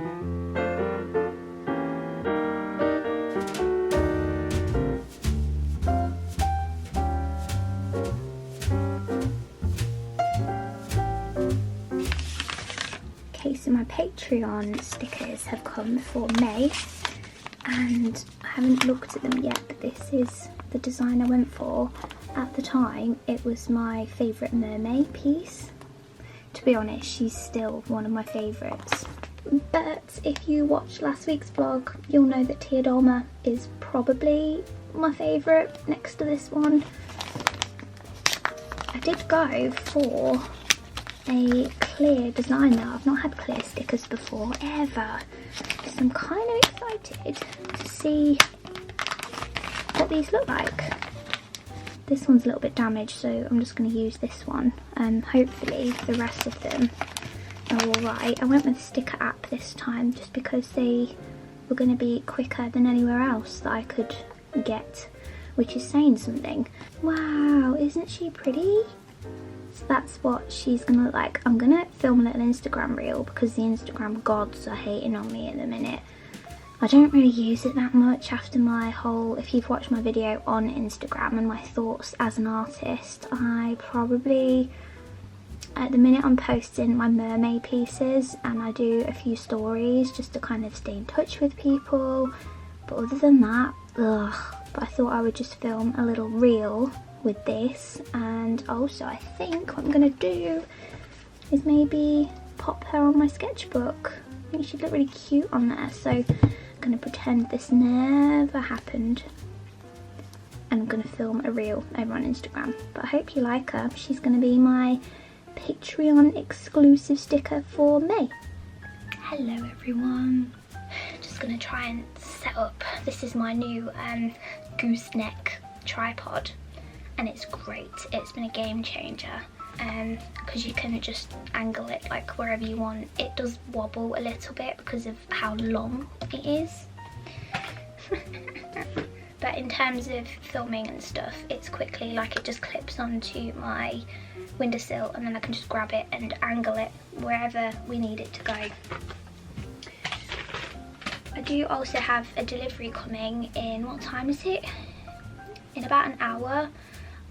Okay, so my Patreon stickers have come for May, and I haven't looked at them yet, but this is the design I went for. At the time, it was my favourite mermaid piece. To be honest, she's still one of my favourites. But if you watched last week's vlog, you'll know that Teodolma is probably my favourite next to this one. I did go for a clear design though. I've not had clear stickers before, ever. So I'm kind of excited to see what these look like. This one's a little bit damaged, so I'm just going to use this one. Hopefully the rest of them are alright. I went with a sticker app this time just because they were going to be quicker than anywhere else that I could get, which is saying something. Wow, isn't she pretty? So that's what she's going to look like. I'm going to film a little Instagram reel because the Instagram gods are hating on me at the minute. I don't really use it that much after my whole, if you've watched my video on Instagram and my thoughts as an artist, I probably, at the minute I'm posting my mermaid pieces and I do a few stories just to kind of stay in touch with people, but other than that, ugh. But I thought I would just film a little reel with this, and also I think what I'm going to do is maybe pop her on my sketchbook. I think she'd look really cute on there, so I'm going to pretend this never happened and I'm going to film a reel over on Instagram. But I hope you like her. She's going to be my Patreon exclusive sticker for May. Hello everyone. Just going to try and set up. This is my new gooseneck tripod and it's great. It's been a game changer because you can just angle it like wherever you want. It does wobble a little bit because of how long it is. But in terms of filming and stuff, it's quickly, like, it just clips onto my windowsill and then I can just grab it and angle it wherever we need it to go. I do also have a delivery coming in, what time is it? In about an hour.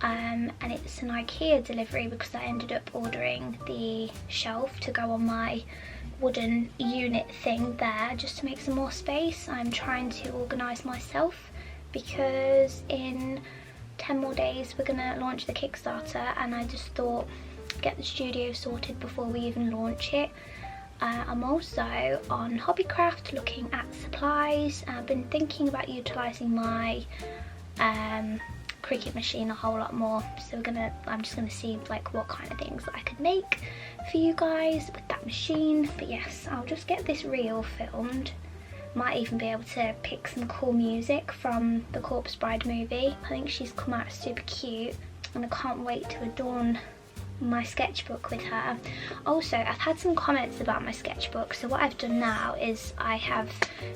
And it's an IKEA delivery because I ended up ordering the shelf to go on my wooden unit thing there just to make some more space. I'm trying to organise myself because in 10 more days we're gonna launch the Kickstarter, and I just thought get the studio sorted before we even launch it. I'm also on Hobbycraft looking at supplies. I've been thinking about utilising my Cricut machine a whole lot more, so I'm just gonna see like what kind of things I could make for you guys with that machine. But yes, I'll just get this reel filmed. Might even be able to pick some cool music from the Corpse Bride movie. I think she's come out super cute and I can't wait to adorn my sketchbook with her. Also, I've had some comments about my sketchbook, so what I've done now is I have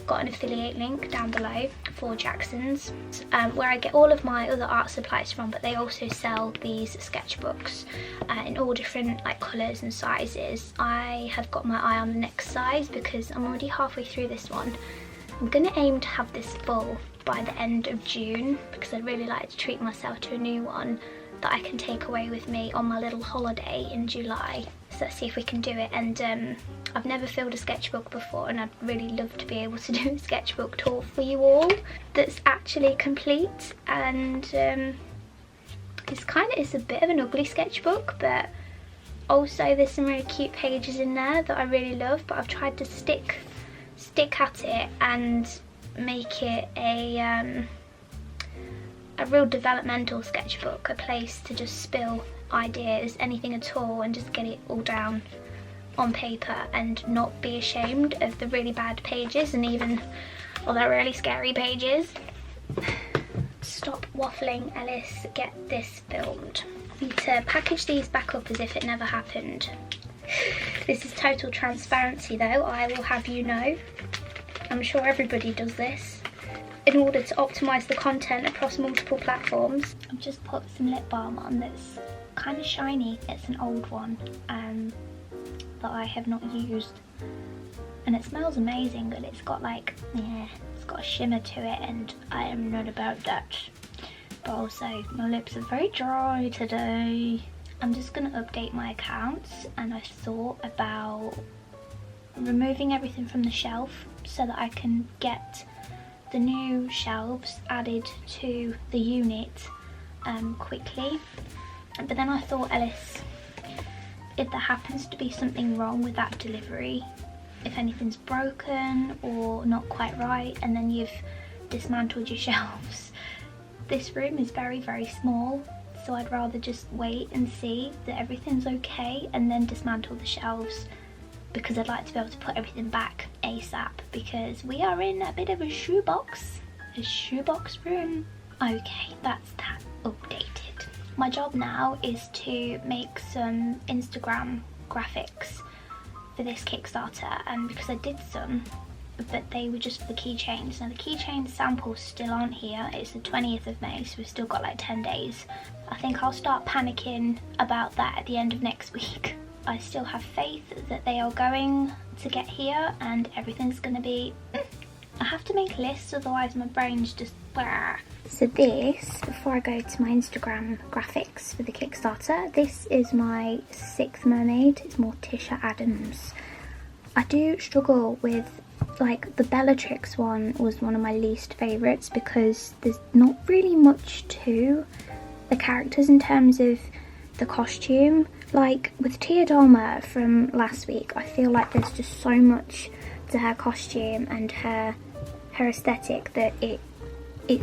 got an affiliate link down below for Jackson's, where I get all of my other art supplies from, but they also sell these sketchbooks in all different like colours and sizes. I have got my eye on the next size because I'm already halfway through this one. I'm gonna aim to have this full by the end of June because I'd really like to treat myself to a new one that I can take away with me on my little holiday in July. So let's see if we can do it. And I've never filled a sketchbook before, and I'd really love to be able to do a sketchbook tour for you all that's actually complete. And it's a bit of an ugly sketchbook, but also there's some really cute pages in there that I really love. But I've tried to stick at it and make it a real developmental sketchbook, a place to just spill ideas, anything at all, and just get it all down on paper and not be ashamed of the really bad pages and even all the really scary pages. Stop waffling, Ellis, get this filmed. I need to package these back up as if it never happened. This is total transparency though, I will have you know. I'm sure everybody does this in order to optimise the content across multiple platforms. I've just put some lip balm on that's kind of shiny. It's an old one that I have not used and it smells amazing, but it's got like, yeah, it's got a shimmer to it, and I am not about that. But also my lips are very dry today. I'm just gonna update my accounts, and I thought about removing everything from the shelf so that I can get the new shelves added to the unit quickly. But then I thought, Ellis, if there happens to be something wrong with that delivery, if anything's broken or not quite right, and then you've dismantled your shelves, this room is very, very small, so I'd rather just wait and see that everything's okay and then dismantle the shelves, because I'd like to be able to put everything back ASAP, because we are in a bit of a shoebox room. Okay, that's that updated. My job now is to make some Instagram graphics for this Kickstarter, and because I did some, but they were just for the keychains. Now the keychain samples still aren't here. It's the 20th of May, so we've still got like 10 days. I think I'll start panicking about that at the end of next week. I still have faith that they are going to get here and everything's gonna be... I have to make lists, otherwise my brain's just... Blah. So this, before I go to my Instagram graphics for the Kickstarter, this is my 6th mermaid. It's Morticia Adams. I do struggle with, like, the Bellatrix one was one of my least favourites because there's not really much to the characters in terms of the costume. Like with Teodalma from last week, I feel like there's just so much to her costume and her aesthetic that it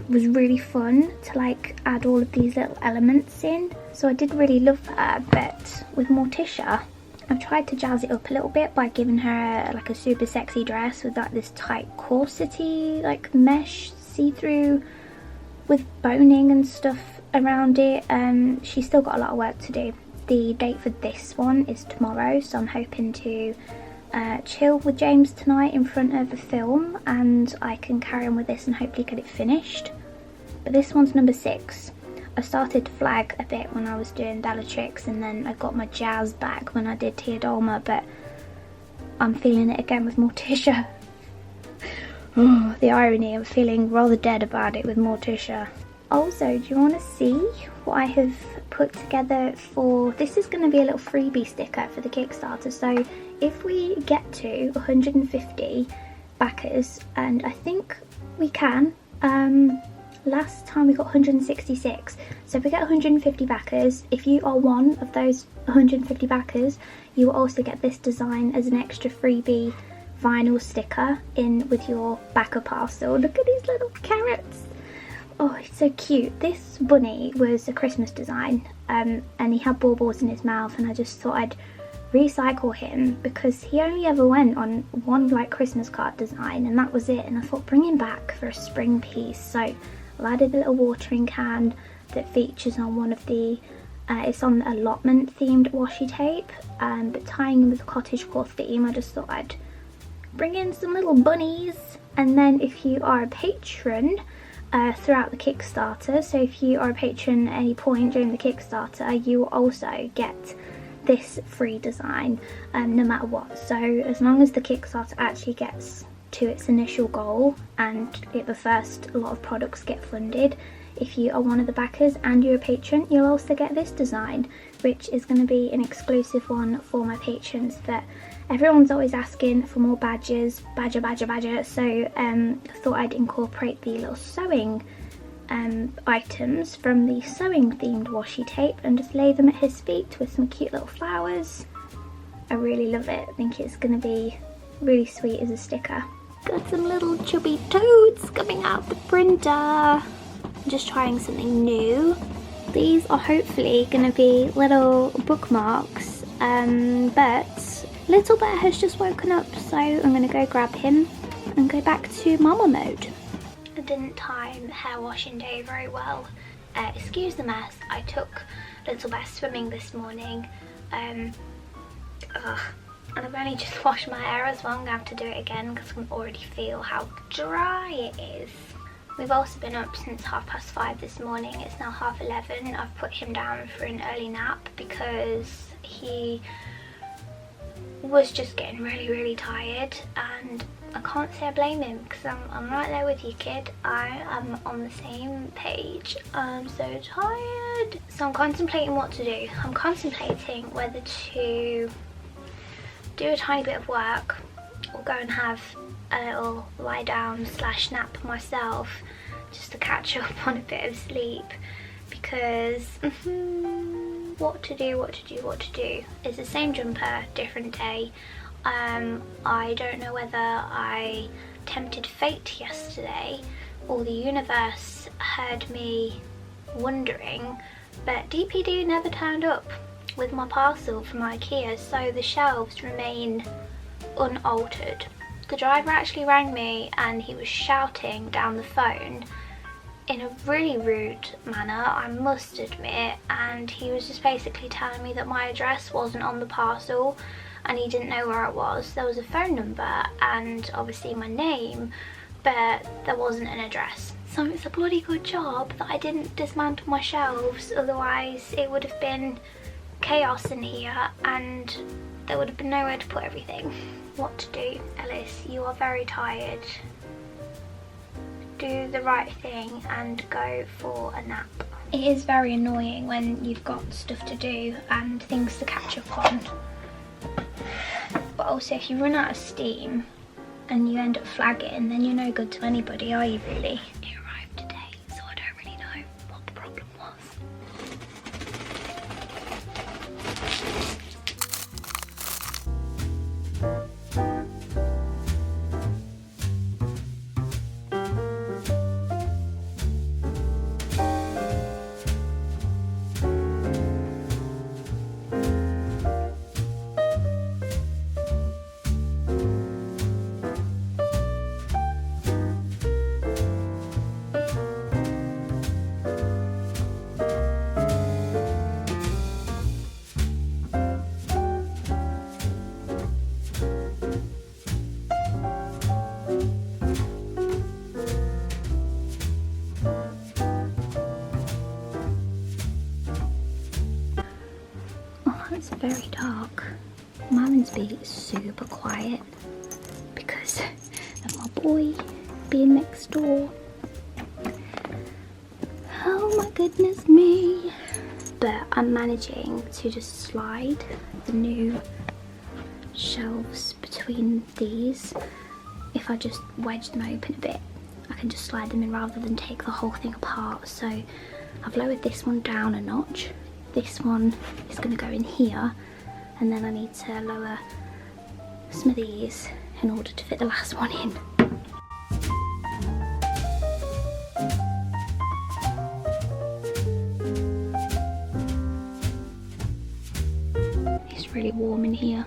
was really fun to like add all of these little elements in. So I did really love her, but with Morticia, I've tried to jazz it up a little bit by giving her like a super sexy dress with like this tight corsety like mesh see-through with boning and stuff around it. She's still got a lot of work to do. The date for this one is tomorrow, so I'm hoping to chill with James tonight in front of a film, and I can carry on with this and hopefully get it finished. But this one's number 6. I started to flag a bit when I was doing Bellatrix, and then I got my jazz back when I did Teodalma, but I'm feeling it again with Morticia. Oh, the irony, I'm feeling rather dead about it with Morticia. Also, do you want to see what I have put together for... This is going to be a little freebie sticker for the Kickstarter. So if we get to 150 backers, and I think we can, last time we got 166. So if we get 150 backers, if you are one of those 150 backers, you will also get this design as an extra freebie vinyl sticker in with your backer parcel. Look at these little carrots. Oh, it's so cute. This bunny was a Christmas design, and he had baubles in his mouth, and I just thought I'd recycle him because he only ever went on one like Christmas card design, and that was it. And I thought, bring him back for a spring piece. So I added a little watering can that features on one of the it's on the allotment themed washi tape, but tying in with the cottagecore theme, I just thought I'd bring in some little bunnies. And then if you are a patron throughout the Kickstarter, so if you are a patron at any point during the Kickstarter, you will also get this free design no matter what. So as long as the Kickstarter actually gets to its initial goal and the first lot of products get funded, if you are one of the backers and you're a patron, you'll also get this design, which is going to be an exclusive one for my patrons. But everyone's always asking for more badges, badger, so I thought I'd incorporate the little sewing items from the sewing themed washi tape and just lay them at his feet with some cute little flowers. I really love it. I think it's going to be really sweet as a sticker. Got some little chubby toads coming out the printer. I'm just trying something new. These are hopefully going to be little bookmarks, but Little Bear has just woken up, so I'm going to go grab him and go back to mama mode. I didn't time hair washing day very well. Excuse the mess. I took Little Bear swimming this morning, and I've only just washed my hair as well. I'm going to have to do it again because I can already feel how dry it is. We've also been up since 5:30 this morning. It's now 11:30. I've put him down for an early nap because he was just getting really tired, and I can't say I blame him because I'm right there with you, kid. I am on the same page. I'm so tired. So I'm contemplating what to do. I'm contemplating whether to do a tiny bit of work or go and have a little lie down / nap myself just to catch up on a bit of sleep, because what to do. It's the same jumper, different day. I don't know whether I tempted fate yesterday or the universe had me wondering, but DPD never turned up with my parcel from IKEA, so the shelves remain unaltered. The driver actually rang me and he was shouting down the phone in a really rude manner, I must admit, and he was just basically telling me that my address wasn't on the parcel and he didn't know where it was. There was a phone number and obviously my name, but there wasn't an address. So it's a bloody good job that I didn't dismantle my shelves, otherwise it would have been chaos in here and there would have been nowhere to put everything. What to do, Ellis? You are very tired. Do the right thing and go for a nap. It is very annoying when you've got stuff to do and things to catch up on. But also if you run out of steam and you end up flagging, then you're no good to anybody, are you really? It arrived today, so I don't really know what the problem was. It's very dark. Marrinsby is super quiet because of my boy being next door. Oh my goodness me. But I'm managing to just slide the new shelves between these. If I just wedge them open a bit, I can just slide them in rather than take the whole thing apart. So I've lowered this one down a notch. This one is going to go in here, and then I need to lower some of these in order to fit the last one in. It's really warm in here.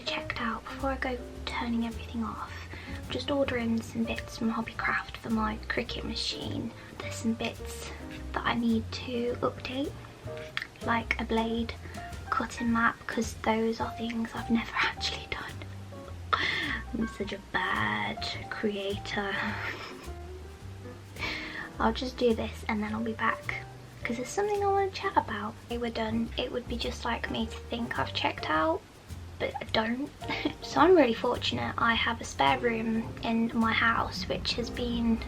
Checked out before I go turning everything off. I'm just ordering some bits from Hobbycraft for my cricket machine. There's some bits that I need to update, like a blade, cutting mat, because those are things I've never actually done. I'm such a bad creator. I'll just do this and then I'll be back because there's something I want to chat about. If they were done, it would be just like me to think I've checked out, but I don't. So I'm really fortunate. I have a spare room in my house which has been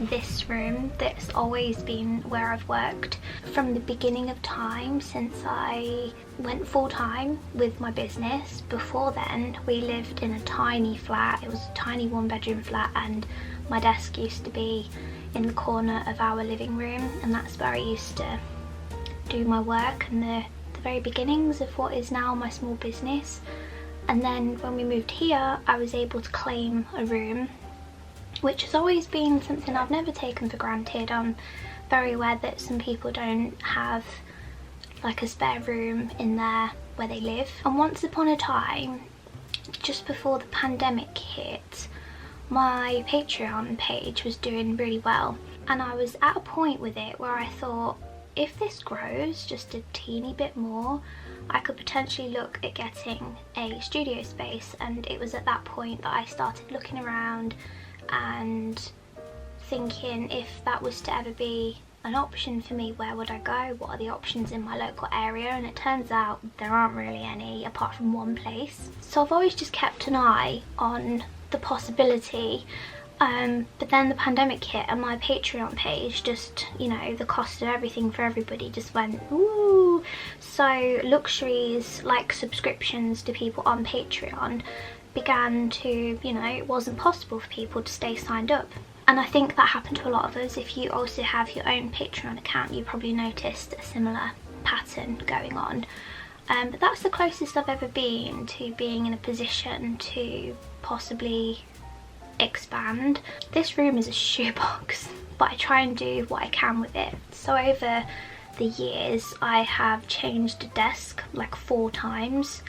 this room that's always been where I've worked from the beginning of time since I went full-time with my business. Before then we lived in a tiny flat. It was a tiny 1-bedroom flat, and my desk used to be in the corner of our living room, and that's where I used to do my work and the very beginnings of what is now my small business. And then when we moved here, I was able to claim a room, which has always been something I've never taken for granted. I'm very aware that some people don't have like a spare room in there where they live. And once upon a time, just before the pandemic hit, my Patreon page was doing really well, and I was at a point with it where I thought, if this grows just a teeny bit more, I could potentially look at getting a studio space. And it was at that point that I started looking around and thinking, if that was to ever be an option for me, where would I go? What are the options in my local area? And it turns out there aren't really any apart from one place. So I've always just kept an eye on the possibility, but then the pandemic hit and my Patreon page just, you know, the cost of everything for everybody just went ooh. So luxuries like subscriptions to people on Patreon began to, you know, it wasn't possible for people to stay signed up. And I think that happened to a lot of us. If you also have your own Patreon account, you probably noticed a similar pattern going on. But that's the closest I've ever been to being in a position to possibly expand. This room is a shoebox, but I try and do what I can with it. So over the years, I have changed a desk like 4 times.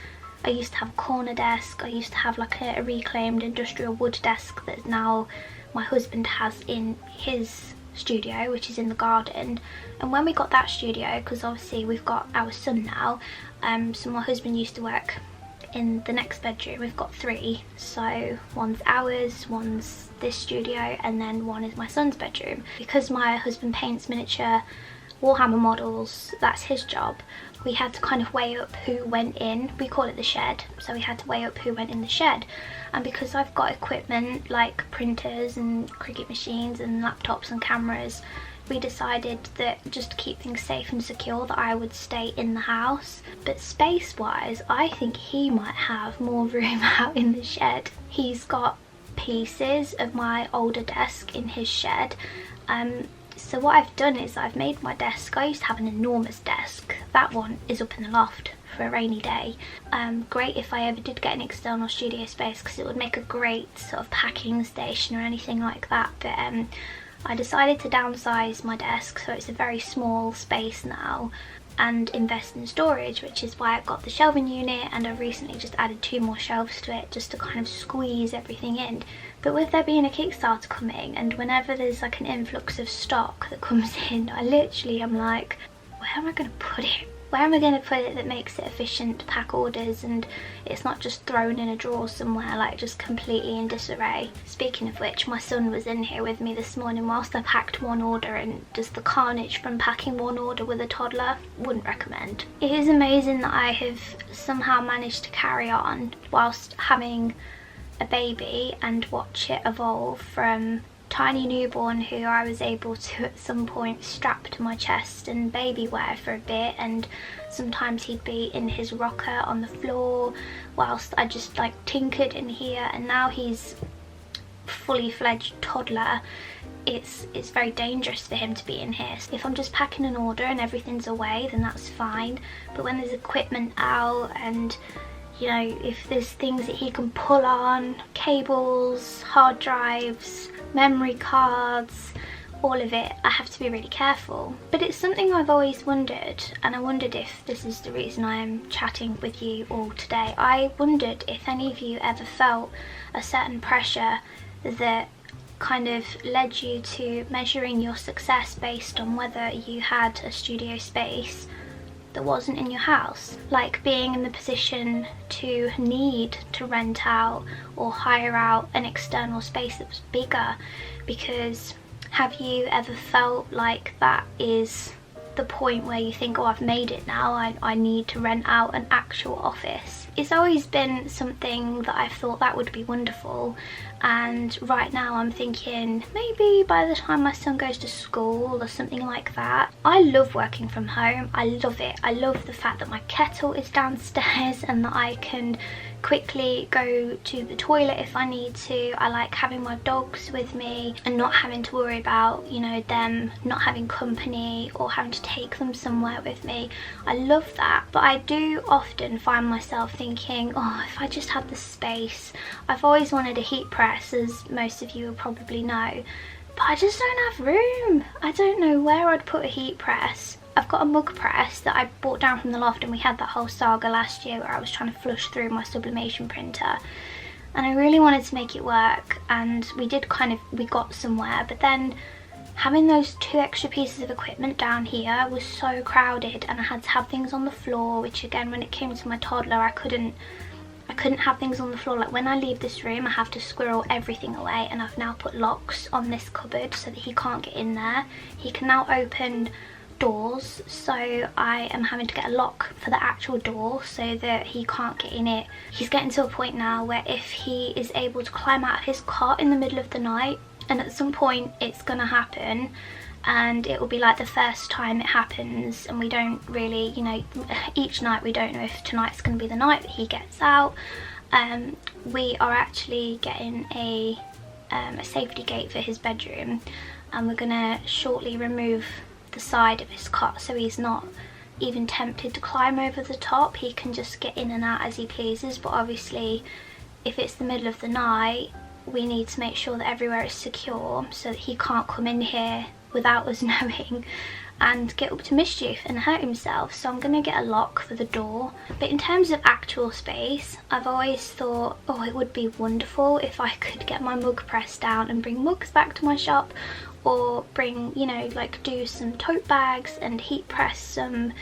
I used to have a corner desk. I used to have like a reclaimed industrial wood desk that now my husband has in his studio, which is in the garden. And when we got that studio, because obviously we've got our son now, so my husband used to work in the next bedroom. We've got 3, so one's ours, one's this studio, and then one is my son's bedroom. Because my husband paints miniature Warhammer models, that's his job, we had to kind of weigh up who went in. We call it the shed, so we had to weigh up who went in the shed. And because I've got equipment like printers and Cricut machines and laptops and cameras, we decided that just to keep things safe and secure, that I would stay in the house. But space wise, I think he might have more room out in the shed. He's got pieces of my older desk in his shed. So what I've done is I've made my desk, I used to have an enormous desk, that one is up in the loft for a rainy day. Great if I ever did get an external studio space, because it would make a great sort of packing station or anything like that. But I decided to downsize my desk, so it's a very small space now, and invest in storage, which is why I've got the shelving unit, and I've recently just added 2 more shelves to it just to kind of squeeze everything in. But with there being a Kickstarter coming, and whenever there's like an influx of stock that comes in, I literally am like, where am I going to put it? Where am I going to put it that makes it efficient to pack orders and it's not just thrown in a drawer somewhere, like just completely in disarray? Speaking of which, my son was in here with me this morning whilst I packed one order, and just the carnage from packing one order with a toddler, wouldn't recommend. It is amazing that I have somehow managed to carry on whilst having a baby and watch it evolve from tiny newborn who I was able to at some point strap to my chest and baby wear for a bit, and sometimes he'd be in his rocker on the floor whilst I just like tinkered in here, and now he's fully fledged toddler. It's very dangerous for him to be in here. If I'm just packing an order and everything's away, then that's fine, but when there's equipment out and, you know, if there's things that he can pull on, cables, hard drives, memory cards, all of it, I have to be really careful. But it's something I've always wondered, and I wondered if this is the reason I am chatting with you all today. I wondered if any of you ever felt a certain pressure that kind of led you to measuring your success based on whether you had a studio space that wasn't in your house, like being in the position to need to rent out or hire out an external space that was bigger. Because have you ever felt like that is the point where you think, oh, I've made it now, I need to rent out an actual office? It's always been something that I've thought that would be wonderful, and right now I'm thinking maybe by the time my son goes to school or something like that. I love working from home. I love it. I love the fact that my kettle is downstairs and that I can quickly go to the toilet if I need to. I like having my dogs with me and not having to worry about, you know, them not having company or having to take them somewhere with me. I love that, but I do often find myself thinking, oh, if I just had the space. I've always wanted a heat press, as most of you will probably know, but I just don't have room. I don't know where I'd put a heat press. I've got a mug press that I bought down from the loft, and we had that whole saga last year where I was trying to flush through my sublimation printer, and I really wanted to make it work, and we got somewhere, but then having those 2 extra pieces of equipment down here was so crowded, and I had to have things on the floor, which again, when it came to my toddler, I couldn't have things on the floor. Like when I leave this room, I have to squirrel everything away, and I've now put locks on this cupboard so that he can't get in there. He can now open doors, so I am having to get a lock for the actual door so that he can't get in it. He's getting to a point now where if he is able to climb out of his cot in the middle of the night, and at some point it's gonna happen, and it will be like the first time it happens, and we don't really, you know, each night we don't know if tonight's gonna be the night that he gets out. We are actually getting a safety gate for his bedroom, and we're gonna shortly remove the side of his cot so he's not even tempted to climb over the top. He can just get in and out as he pleases, but obviously if it's the middle of the night, we need to make sure that everywhere is secure so that he can't come in here without us knowing and get up to mischief and hurt himself. So I'm going to get a lock for the door. But in terms of actual space, I've always thought, oh, it would be wonderful if I could get my mug press down and bring mugs back to my shop, or bring, you know, like do some tote bags and heat press some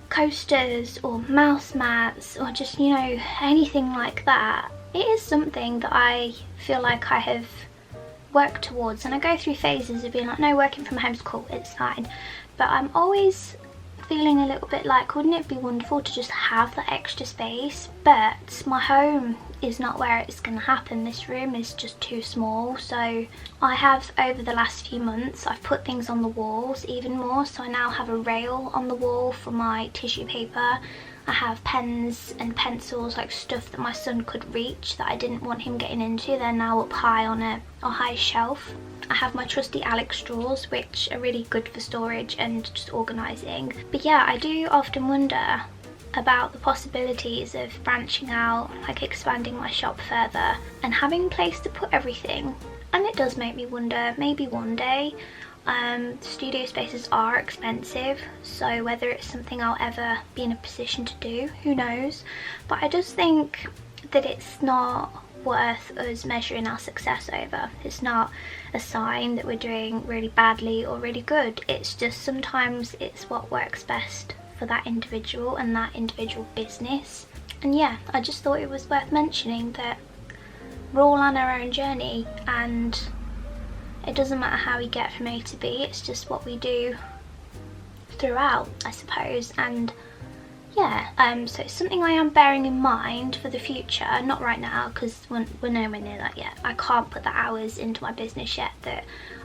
coasters or mouse mats, or just, you know, anything like that. It is something that I feel like I have worked towards, and I go through phases of being like, no, working from home's cool, it's fine, but I'm always feeling a little bit like, wouldn't it be wonderful to just have that extra space? But my home is not where it's going to happen. This room is just too small. So I have, over the last few months, I've put things on the walls even more. So I now have a rail on the wall for my tissue paper. I have pens and pencils, like stuff that my son could reach that I didn't want him getting into. They're now up high on a high shelf. I have my trusty Alex drawers, which are really good for storage and just organising. But yeah, I do often wonder about the possibilities of branching out, like expanding my shop further and having a place to put everything. And it does make me wonder, maybe one day. Studio spaces are expensive, so whether it's something I'll ever be in a position to do, who knows. But I just think that it's not worth us measuring our success over. It's not a sign that we're doing really badly or really good. It's just sometimes it's what works best for that individual and that individual business. And yeah, I just thought it was worth mentioning that we're all on our own journey, and it doesn't matter how we get from A to B, it's just what we do throughout, I suppose. And yeah, so it's something I am bearing in mind for the future, not right now because we're nowhere near that yet. I can't put the hours into my business yet that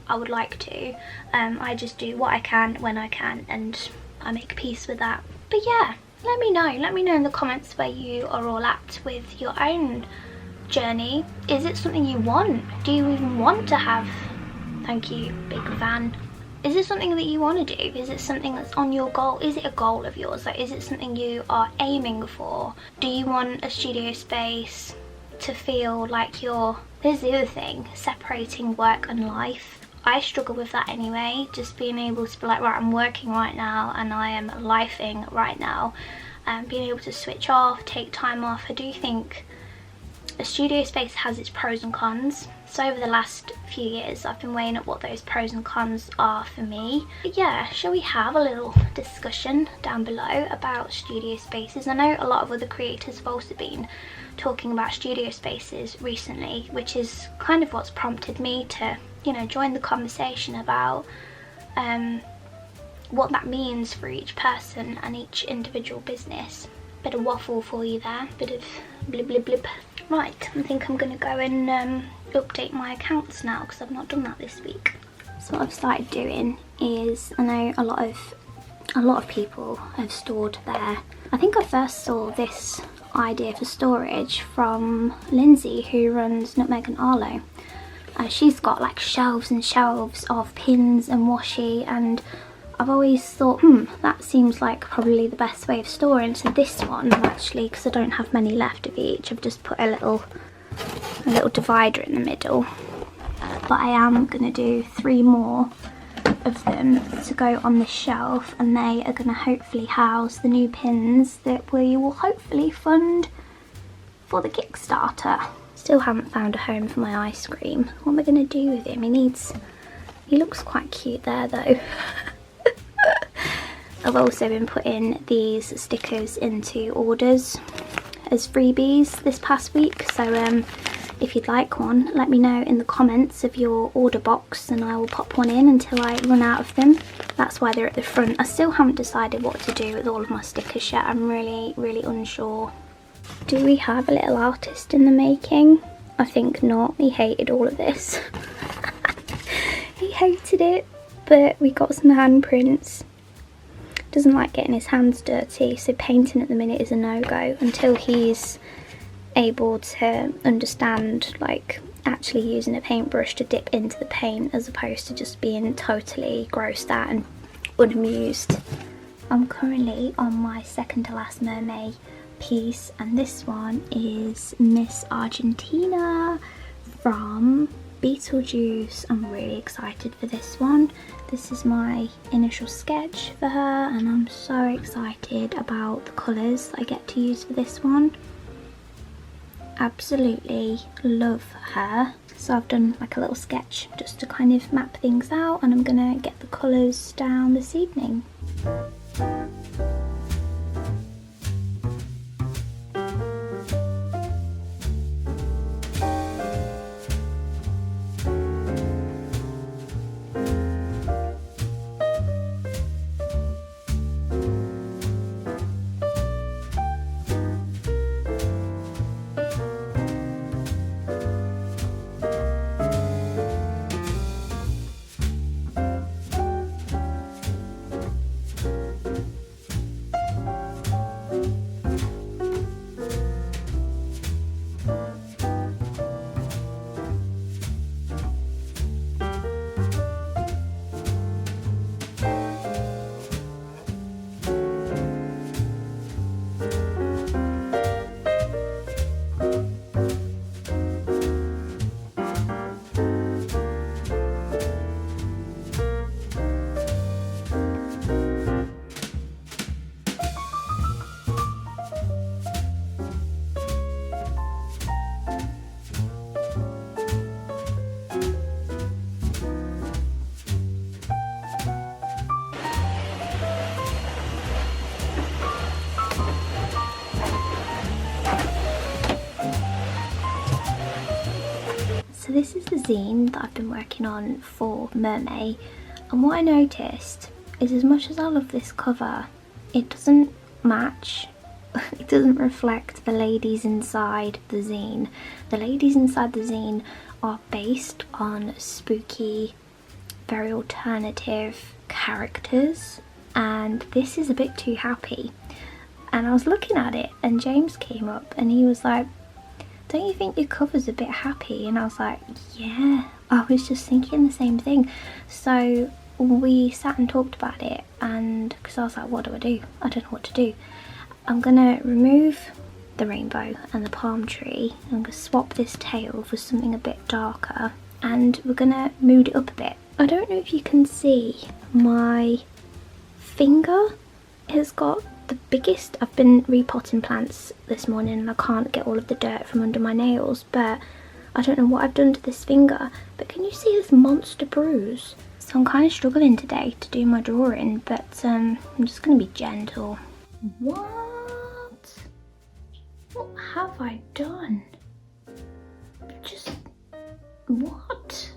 I would like to. I just do what I can when I can, and I make peace with that. But yeah, let me know in the comments where you are all at with your own journey. Is it something you want? Do you even want to have, thank you, big van? Is it something that you want to do? Is it something that's on your goal? Is it a goal of yours? Like, is it something you are aiming for? Do you want a studio space to feel like you're, here's the other thing, separating work and life. I struggle with that anyway, just being able to be like, right, I'm working right now and I am lifing right now. Being able to switch off, take time off. I do think a studio space has its pros and cons. So over the last few years I've been weighing up what those pros and cons are for me. But yeah, shall we have a little discussion down below about studio spaces? I know a lot of other creators have also been talking about studio spaces recently, which is kind of what's prompted me to, you know, join the conversation about what that means for each person and each individual business. Bit of waffle for you there, bit of blib blib blib. Right, I think I'm gonna go and update my accounts now because I've not done that this week. So what I've started doing is, I know a lot of people have stored their, I think I first saw this idea for storage from Lindsay, who runs Nutmeg and Arlo. She's got like shelves and shelves of pins and washi, and I've always thought, that seems like probably the best way of storing. So this one, actually, because I don't have many left of each, I've just put a little divider in the middle. But I am going to do 3 more of them to go on the shelf, and they are going to hopefully house the new pins that we will hopefully fund for the Kickstarter. Still haven't found a home for my ice cream. What am I going to do with him? He looks quite cute there though. I've also been putting these stickers into orders as freebies this past week, so if you'd like one, let me know in the comments of your order box and I will pop one in until I run out of them. That's why they're at the front. I still haven't decided what to do with all of my stickers yet. I'm really unsure. Do we have a little artist in the making? I think not. He hated all of this. He hated it, but we got some handprints. Doesn't like getting his hands dirty, so painting at the minute is a no-go until he's able to understand like actually using a paintbrush to dip into the paint as opposed to just being totally grossed out and unamused. I'm currently on my second to last mermaid piece, and this one is Miss Argentina from Beetlejuice. I'm really excited for this one. This is my initial sketch for her, and I'm so excited about the colours I get to use for this one. Absolutely love her. So I've done like a little sketch just to kind of map things out, and I'm gonna get the colours down this evening. So this is the zine that I've been working on for Mermay, and what I noticed is as much as I love this cover, it doesn't match, it doesn't reflect the ladies inside the zine. The ladies inside the zine are based on spooky, very alternative characters, and this is a bit too happy. And I was looking at it and James came up and he was like, don't you think your cover's a bit happy? And I was like, yeah, I was just thinking the same thing. So we sat and talked about it, and because I was like, what do? I don't know what to do. I'm gonna remove the rainbow and the palm tree. I'm gonna swap this tail for something a bit darker, and we're gonna mood it up a bit. I don't know if you can see, my finger has got the biggest. I've been repotting plants this morning and I can't get all of the dirt from under my nails, but I don't know what I've done to this finger, but can you see this monster bruise? So I'm kind of struggling today to do my drawing, but I'm just going to be gentle. What have I done? Just, what?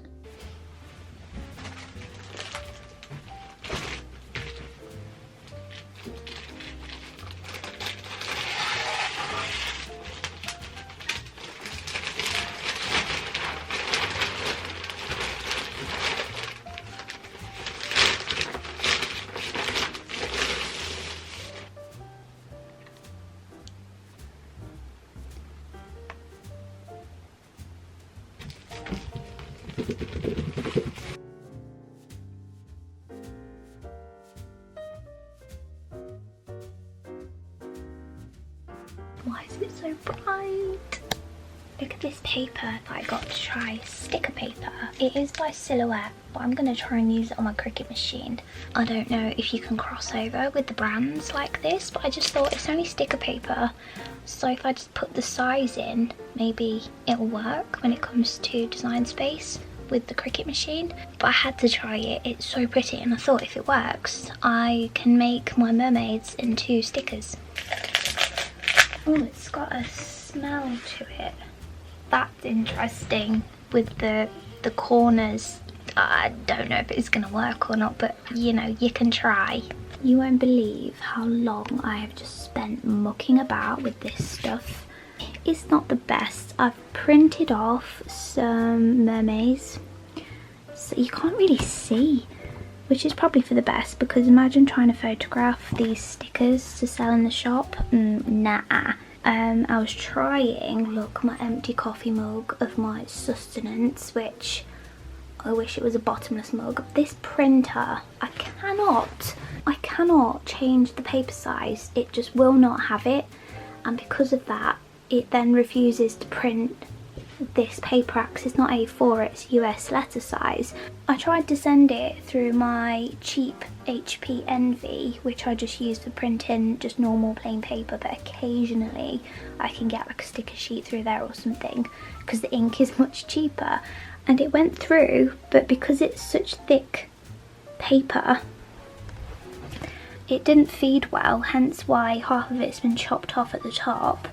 Why is it so bright? Look at this paper that I got to try, sticker paper. It is by Silhouette, but I'm going to try and use it on my Cricut machine. I don't know if you can cross over with the brands like this, but I just thought it's only sticker paper. So if I just put the size in, maybe it'll work when it comes to design space with the Cricut machine. But I had to try it, it's so pretty, and I thought if it works, I can make my mermaids into stickers. Oh, it's got a smell to it. That's interesting with the corners. I don't know if it's gonna work or not, but you know, you can try. You won't believe how long I have just spent mucking about with this stuff. It's not the best. I've printed off some mermaids, so you can't really see, which is probably for the best, because imagine trying to photograph these stickers to sell in the shop. Nah. I was trying, look, my empty coffee mug of my sustenance, which I wish it was a bottomless mug. This printer, I cannot change the paper size. It just will not have it, and because of that, it then refuses to print this paper because it's not A4, it's US letter size. I tried to send it through my cheap HP Envy, which I just use for printing just normal plain paper, but occasionally I can get like a sticker sheet through there or something because the ink is much cheaper, and it went through, but because it's such thick paper it didn't feed well, hence why half of it's been chopped off at the top.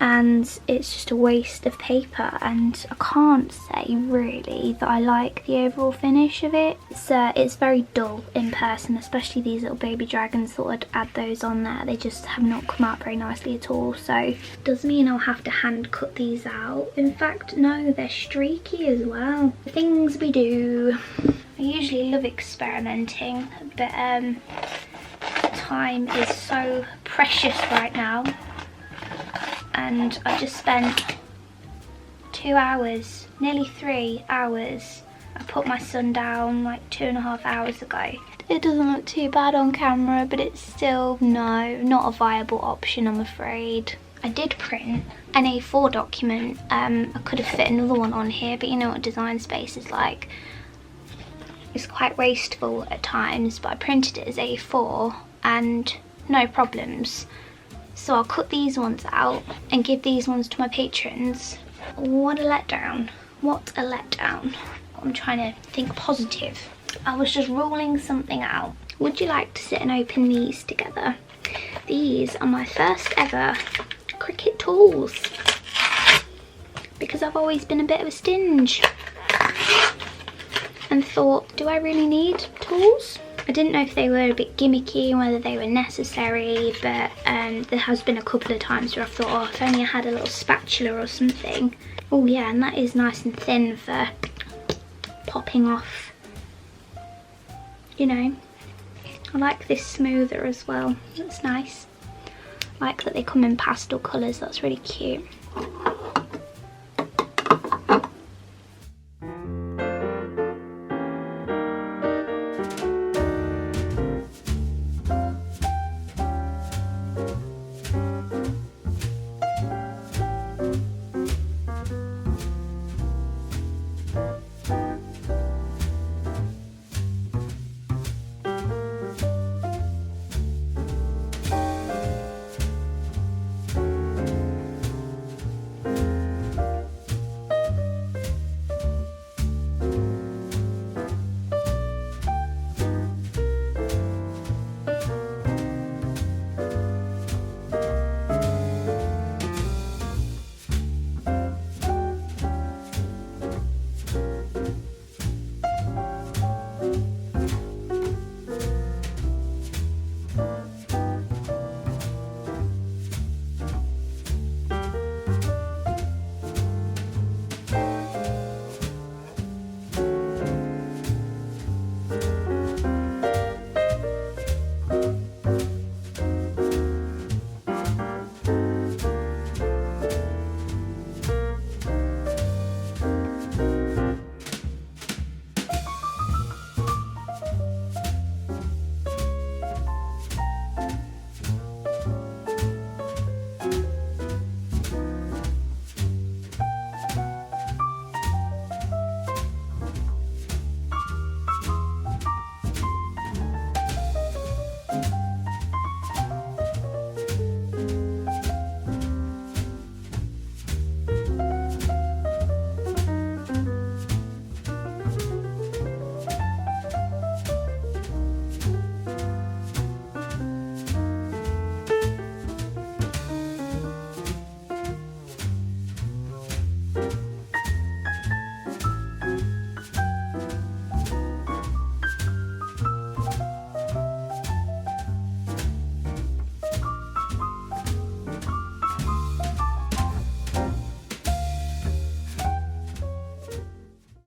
And it's just a waste of paper, and I can't say really that I like the overall finish of it. It's very dull in person, especially these little baby dragons. Thought I'd add those on there. They just have not come out very nicely at all, so it does mean I'll have to hand cut these out. In fact, no, they're streaky as well. The things we do. I usually love experimenting, but time is so precious right now. And I just spent 2 hours, nearly 3 hours. I put my son down like 2.5 hours ago. It doesn't look too bad on camera, but it's still, no, not a viable option, I'm afraid. I did print an A4 document. I could have fit another one on here, but you know what design space is like. It's quite wasteful at times, but I printed it as A4 and no problems. So I'll cut these ones out and give these ones to my patrons. What a letdown. What a letdown. I'm trying to think positive. I was just ruling something out. Would you like to sit and open these together? These are my first ever Cricut tools, because I've always been a bit of a stinge and thought, do I really need tools? I didn't know if they were a bit gimmicky and whether they were necessary, but there has been a couple of times where I've thought, oh, if only I had a little spatula or something. Oh yeah, and that is nice and thin for popping off, you know. I like this smoother as well, that's nice. I like that they come in pastel colours, that's really cute.